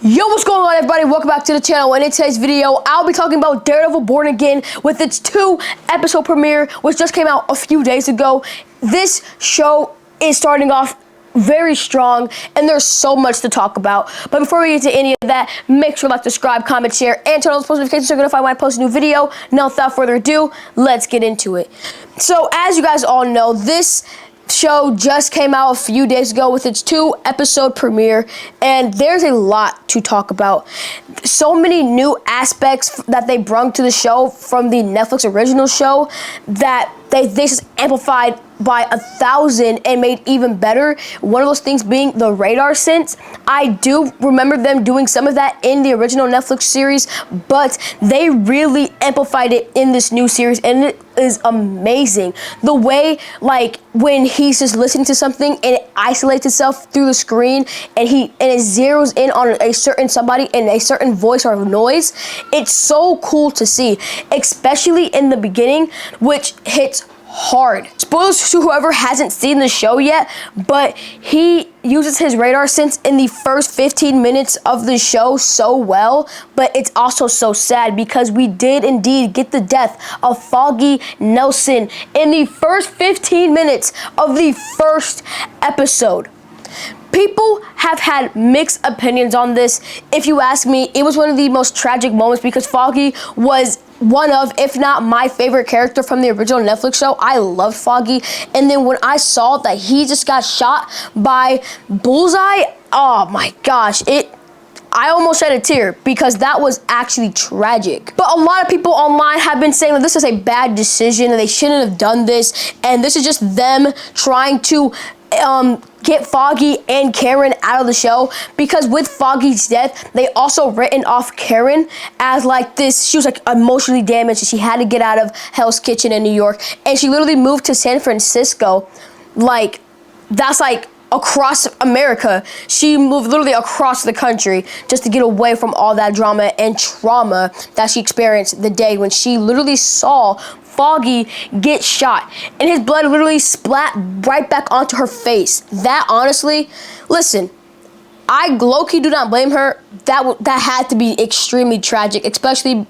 Yo, what's going on, everybody? Welcome back to the channel. And in today's video, I'll be talking about Daredevil Born Again with its 2-episode premiere, which just came out a few days ago. This show is starting off very strong, and there's so much to talk about. But before we get to any of that, make sure to like, subscribe, comment, share, and turn on those post notifications so you're notified when I post a new video. Now, without further ado, let's get into it. So, as you guys all know, this show just came out a few days ago with its 2-episode premiere, and there's a lot to talk about. So many new aspects that they brought to the show from the Netflix original show that they just amplified by 1,000 and made even better. One of those things being the radar sense. I do remember them doing some of that in the original Netflix series, but they really amplified it in this new series, and it is amazing. The way, like, when he's just listening to something and it isolates itself through the screen and it zeroes in on a certain somebody in a certain voice or noise, it's so cool to see, especially in the beginning, which hits hard. Spoilers to whoever hasn't seen the show yet, but he uses his radar sense in the first 15 minutes of the show so well, but it's also so sad because we did indeed get the death of Foggy Nelson in the first 15 minutes of the first episode. People have had mixed opinions on this. If you ask me, it was one of the most tragic moments because Foggy was one of, if not my favorite character from the original Netflix show. I loved Foggy. And then when I saw that he just got shot by Bullseye, oh my gosh, I almost shed a tear because that was actually tragic. But a lot of people online have been saying that this is a bad decision and they shouldn't have done this. And this is just them trying to get Foggy and Karen out of the show, because with Foggy's death, they also written off Karen as like this. She was like emotionally damaged and she had to get out of Hell's Kitchen in New York, and she literally moved to San Francisco. Like, that's like across America. She moved literally across the country just to get away from all that drama and trauma that she experienced the day when she literally saw Foggy get shot and his blood literally splat right back onto her face. That, honestly, listen, I low-key do not blame her. That had to be extremely tragic, especially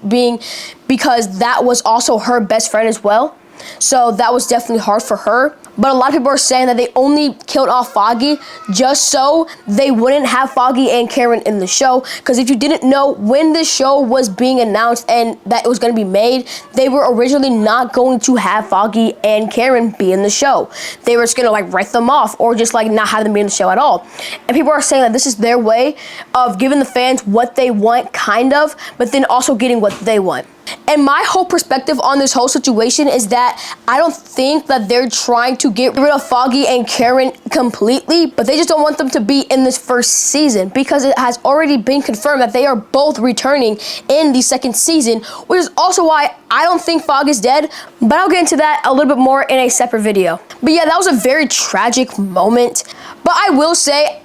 because that was also her best friend as well. So that was definitely hard for her. But a lot of people are saying that they only killed off Foggy just so they wouldn't have Foggy and Karen in the show. Because if you didn't know, when the show was being announced and that it was going to be made, they were originally not going to have Foggy and Karen be in the show. They were just going to like write them off or just like not have them be in the show at all. And people are saying that this is their way of giving the fans what they want, kind of, but then also getting what they want. And my whole perspective on this whole situation is that I don't think that they're trying to get rid of Foggy and Karen completely, but they just don't want them to be in this first season because it has already been confirmed that they are both returning in the second season, which is also why I don't think Fogg is dead, but I'll get into that a little bit more in a separate video. But yeah, that was a very tragic moment. But I will say,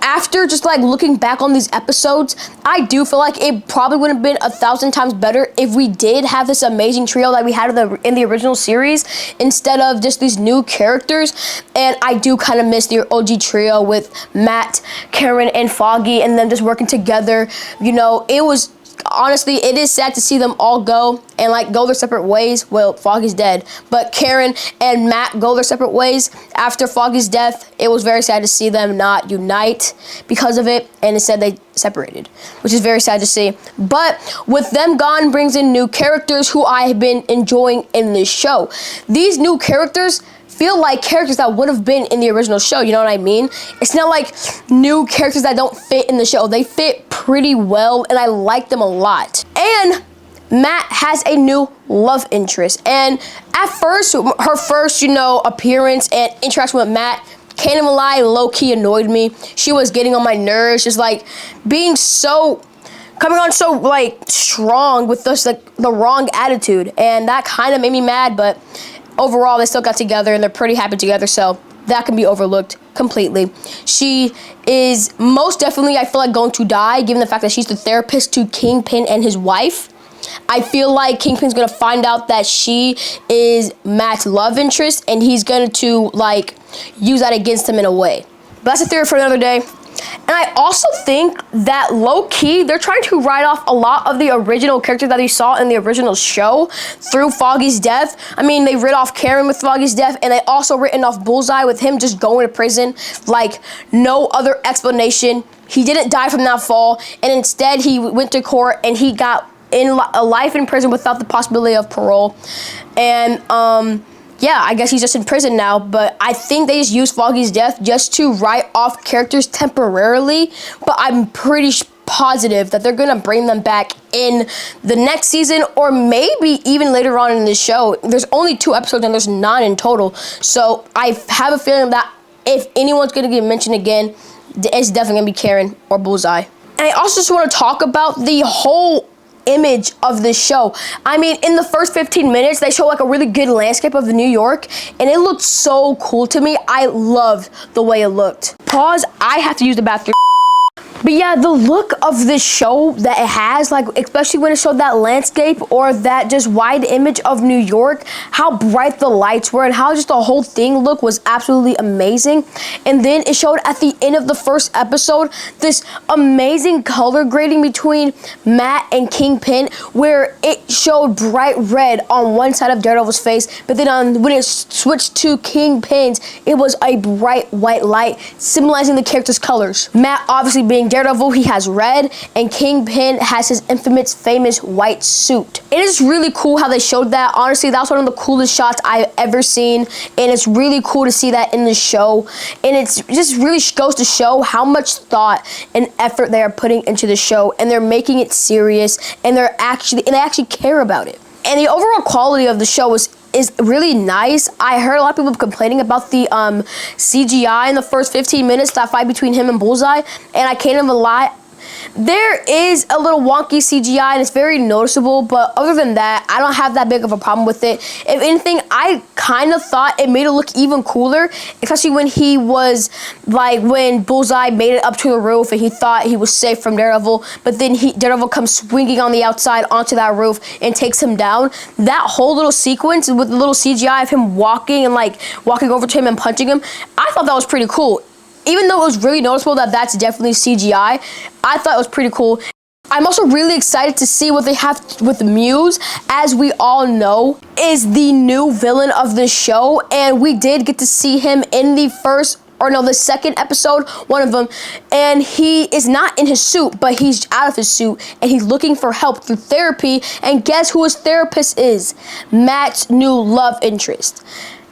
after just like looking back on these episodes, I do feel like it probably would have been 1,000 times better if we did have this amazing trio that we had in the original series instead of just these new characters. And I do kind of miss the OG trio with Matt, Karen, and Foggy, and them just working together. You know, it was honestly, it is sad to see them all go and like go their separate ways. Well, Foggy's dead, but Karen and Matt go their separate ways after Foggy's death. It was very sad to see them not unite because of it, and instead they separated, which is very sad to see. But with them gone brings in new characters who I have been enjoying in this show. These new characters feel like characters that would have been in the original show, you know what I mean? It's not like new characters that don't fit in the show. They fit pretty well, and I like them a lot. And Matt has a new love interest. And at first, her first, appearance and interaction with Matt, can't even lie, low-key annoyed me. She was getting on my nerves, just like coming on so like strong with just like the wrong attitude. And that kind of made me mad, but overall, they still got together and they're pretty happy together, so that can be overlooked completely. She is most definitely, I feel like, going to die, given the fact that she's the therapist to Kingpin and his wife. I feel like Kingpin's going to find out that she is Matt's love interest, and he's going to, like, use that against him in a way. But that's a theory for another day. And I also think that low-key, they're trying to write off a lot of the original characters that we saw in the original show through Foggy's death. I mean, they writ off Karen with Foggy's death, and they also written off Bullseye with him just going to prison. Like, no other explanation. He didn't die from that fall, and instead he went to court and he got a life in prison without the possibility of parole. And yeah, I guess he's just in prison now, but I think they just used Foggy's death just to write off characters temporarily, but I'm pretty positive that they're gonna bring them back in the next season, or maybe even later on in the show. There's only 2 episodes and there's 9 in total, so I have a feeling that if anyone's gonna get mentioned again, it's definitely gonna be Karen or Bullseye. And I also just want to talk about the whole image of the show. I mean, in the first 15 minutes, they show like a really good landscape of New York, and it looked so cool to me. I loved the way it looked. Pause, I have to use the bathroom. But yeah, the look of this show that it has, like especially when it showed that landscape or that just wide image of New York, how bright the lights were and how just the whole thing looked was absolutely amazing. And then it showed at the end of the first episode this amazing color grading between Matt and Kingpin, where it showed bright red on one side of Daredevil's face, but then when it switched to Kingpin's, it was a bright white light symbolizing the character's colors. Matt obviously being Daredevil, he has red, and Kingpin has his infamous famous white suit. It is really cool how they showed that. Honestly, that was one of the coolest shots I've ever seen, and it's really cool to see that in the show. And it's just really goes to show how much thought and effort they are putting into the show, and they're making it serious, and they actually care about it. And the overall quality of the show is really nice. I heard a lot of people complaining about the CGI in the first 15 minutes, that fight between him and Bullseye, and I can't even lie. There is a little wonky CGI and it's very noticeable, but other than that, I don't have that big of a problem with it. If anything, I kind of thought it made it look even cooler, especially when he was, like, when Bullseye made it up to the roof and he thought he was safe from Daredevil, but then Daredevil comes swinging on the outside onto that roof and takes him down. That whole little sequence with the little CGI of him walking and, like, walking over to him and punching him, I thought that was pretty cool. Even though it was really noticeable that that's definitely CGI, I thought it was pretty cool. I'm also really excited to see what they have with Muse. As we all know, is the new villain of the show, and we did get to see him in the second episode, one of them, and he is not in his suit, but he's out of his suit, and he's looking for help through therapy, and guess who his therapist is? Matt's new love interest.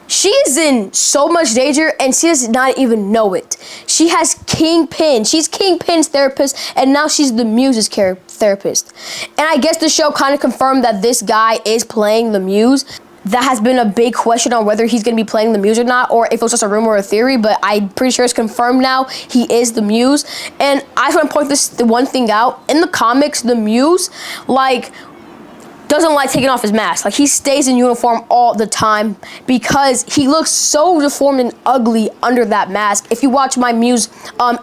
She is in so much danger, and she does not even know it. She has Kingpin. She's Kingpin's therapist, and now she's the Muse's therapist. And I guess the show kind of confirmed that this guy is playing the Muse. That has been a big question on whether he's going to be playing the Muse or not, or if it was just a rumor or a theory, but I'm pretty sure it's confirmed now. He is the Muse. And I just want to point the one thing out. In the comics, the Muse, doesn't like taking off his mask. Like, he stays in uniform all the time because he looks so deformed and ugly under that mask. If you watch my Muse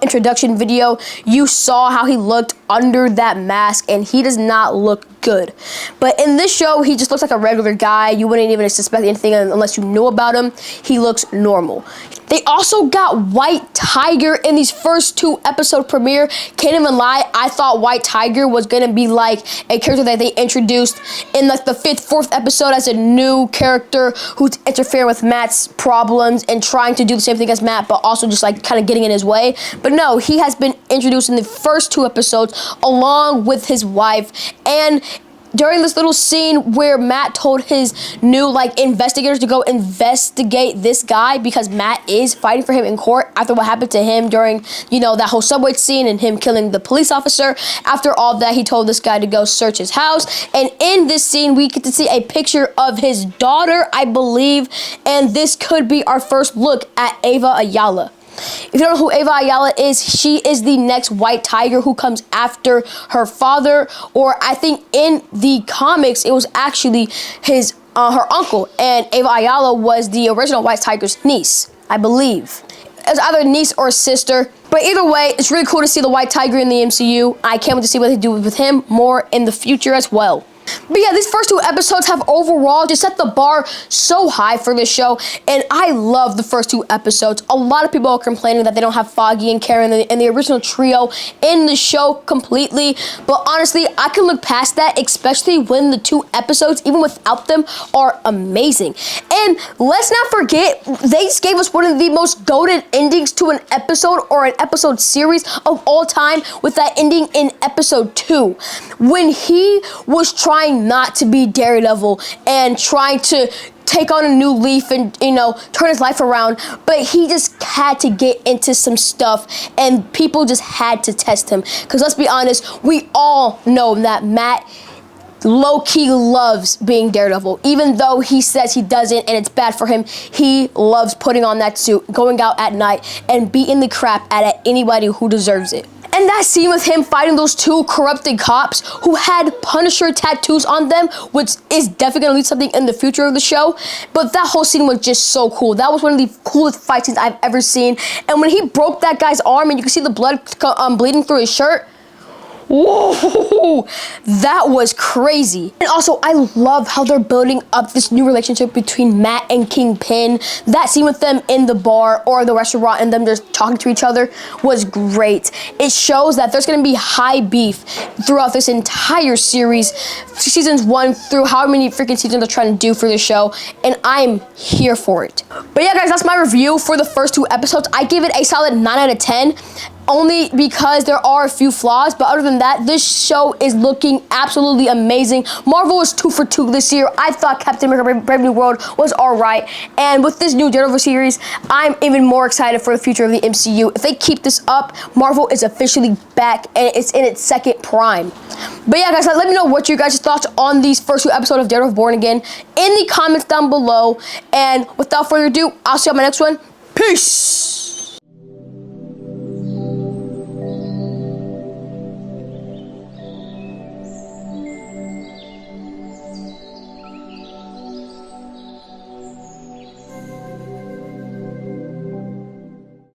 introduction video, you saw how he looked under that mask, and he does not look good. But in this show, he just looks like a regular guy. You wouldn't even suspect anything unless you knew about him. He looks normal. They also got White Tiger in these first 2 episode premiere. Can't even lie, I thought White Tiger was gonna be like a character that they introduced in like the 5th, 4th episode as a new character who's interfering with Matt's problems and trying to do the same thing as Matt, but also just like kind of getting in his way. But no, he has been introduced in the first 2 episodes along with his wife, and during this little scene where Matt told his new investigators to go investigate this guy because Matt is fighting for him in court after what happened to him during, that whole subway scene and him killing the police officer. After all that, he told this guy to go search his house. And in this scene, we get to see a picture of his daughter, I believe. And this could be our first look at Ava Ayala. If you don't know who Ava Ayala is, she is the next White Tiger who comes after her father, or I think in the comics it was actually her uncle, and Ava Ayala was the original White Tiger's niece, I believe. It's either niece or sister, but either way, it's really cool to see the White Tiger in the MCU. I can't wait to see what they do with him more in the future as well. But yeah, these first 2 episodes have overall just set the bar so high for this show, and I love the first 2 episodes. A lot of people are complaining that they don't have Foggy and Karen and the original trio in the show completely, but honestly, I can look past that, especially when the 2 episodes, even without them, are amazing. And let's not forget, they just gave us one of the most goated endings to an episode or an episode series of all time with that ending in episode 2, when he was trying not to be Daredevil and trying to take on a new leaf and, turn his life around, but he just had to get into some stuff and people just had to test him. Because let's be honest, we all know that Matt low-key loves being Daredevil. Even though he says he doesn't and it's bad for him, he loves putting on that suit, going out at night, and beating the crap out of anybody who deserves it. And that scene with him fighting those 2 corrupted cops who had Punisher tattoos on them, which is definitely going to lead something in the future of the show. But that whole scene was just so cool. That was one of the coolest fight scenes I've ever seen. And when he broke that guy's arm and you can see the blood bleeding through his shirt, whoa, that was crazy. And also, I love how they're building up this new relationship between Matt and Kingpin. That scene with them in the bar or the restaurant and them just talking to each other was great. It shows that there's gonna be high beef throughout this entire series, seasons 1 through however many freaking seasons they're trying to do for the show, and I'm here for it. But yeah, guys, that's my review for the first 2 episodes. I give it a solid 9 out of 10. Only because there are a few flaws, but other than that, this show is looking absolutely amazing. Marvel was 2 for 2 this year. I thought Captain America Brave New World was alright, and with this new Daredevil series, I'm even more excited for the future of the MCU. If they keep this up, Marvel is officially back, and it's in its second prime. But yeah, guys, let me know what your guys' thoughts on these first 2 episodes of Daredevil Born Again in the comments down below, and without further ado, I'll see you on my next one. Peace!